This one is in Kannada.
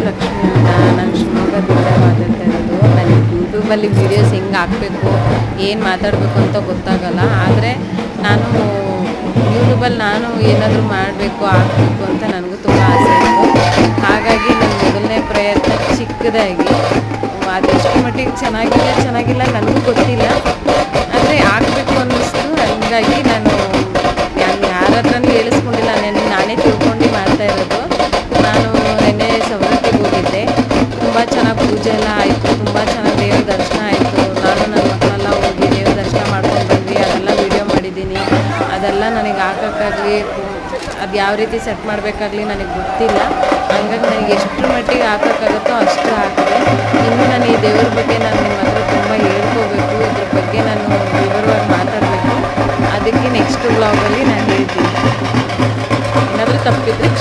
ಲಕ್ಷ್ಮಿ ಅಂತ. ನಾನು ಶಿವಮೊಗ್ಗದಿಂದ ಮಾತಾಡ್ತಾ ಇರೋದು. ನನಗೆ ಯೂಟ್ಯೂಬಲ್ಲಿ ವೀಡಿಯೋಸ್ ಹೆಂಗೆ ಹಾಕಬೇಕು, ಏನು ಮಾತಾಡಬೇಕು ಅಂತ ಗೊತ್ತಾಗಲ್ಲ. ಆದರೆ ನಾನು ಯೂಟ್ಯೂಬಲ್ಲಿ ನಾನು ಏನಾದರೂ ಮಾಡಬೇಕು, ಹಾಕಬೇಕು ಅಂತ ನನಗೂ ತುಂಬ ಆಸೆ ಇತ್ತು. ಹಾಗಾಗಿ ನನ್ನ ಮೊದಲನೇ ಪ್ರಯತ್ನ ಚಿಕ್ಕದಾಗಿ, ಅದೆಷ್ಟು ಮಟ್ಟಿಗೆ ಚೆನ್ನಾಗಿಲ್ಲ ನನಗೂ ಗೊತ್ತಿಲ್ಲ. ಆದರೆ ಹಾಕಬೇಕು ಅನ್ನಿಸ್ತು. ಹಂಗಾಗಿ ನಾನು ಯಾರ ಹತ್ರನೂ ಹೇಳಿಸ್ಕೊಂಡಿಲ್ಲ, ನಾನೇ ತಿಳ್ಕೊಂಡು ಮಾಡ್ತಾ ಇರೋದು. ನಾನು ನೆನ್ನೆ ಸವದತ್ತಿಗೆ ಹೋಗಿದ್ದೆ. ತುಂಬ ಚೆನ್ನಾಗಿ ಪೂಜೆ ಎಲ್ಲ ಆಯಿತು, ತುಂಬ ಚೆನ್ನಾಗಿ ದೇವ್ರ ದರ್ಶನ ಆಯಿತು. ನಾನು ನನ್ನ ಮಕ್ಕಳೆಲ್ಲ ಹೋಗಿ ದೇವ್ರ ದರ್ಶನ ಮಾಡ್ಕೊಂಡು ಬಂದ್ವಿ. ಅದೆಲ್ಲ ವೀಡಿಯೋ ಮಾಡಿದ್ದೀನಿ. ಅದೆಲ್ಲ ನನಗೆ ಹಾಕೋಕ್ಕಾಗಲಿ, ಅದು ಯಾವ ರೀತಿ ಸೆಟ್ ಮಾಡಬೇಕಾಗಲಿ ನನಗೆ ಗೊತ್ತಿಲ್ಲ. ಹಂಗಾಗಿ ನನಗೆ ಎಷ್ಟು ಮಟ್ಟಿಗೆ ಹಾಕೋಕ್ಕಾಗುತ್ತೋ ಅಷ್ಟು ಹಾಕಿದೆ. ಇನ್ನು ನಾನು ಈ ದೇವ್ರ ಬಗ್ಗೆ ನಾನು ನಿಮ್ಮ ಹತ್ರ ತುಂಬ ಹೇಳ್ಕೋಬೇಕು, ಇದ್ರ ಬಗ್ಗೆ ನಾನು ವಿವರವಾಗಿ ಮಾತಾಡಬೇಕು. ಅದಕ್ಕೆ ನೆಕ್ಸ್ಟ್ ವ್ಲಾಗಲ್ಲಿ ನಾನು ಹೇಳ್ತೀನಿ. ಏನಾದರೂ ತಪ್ಪಿದ್ರೆ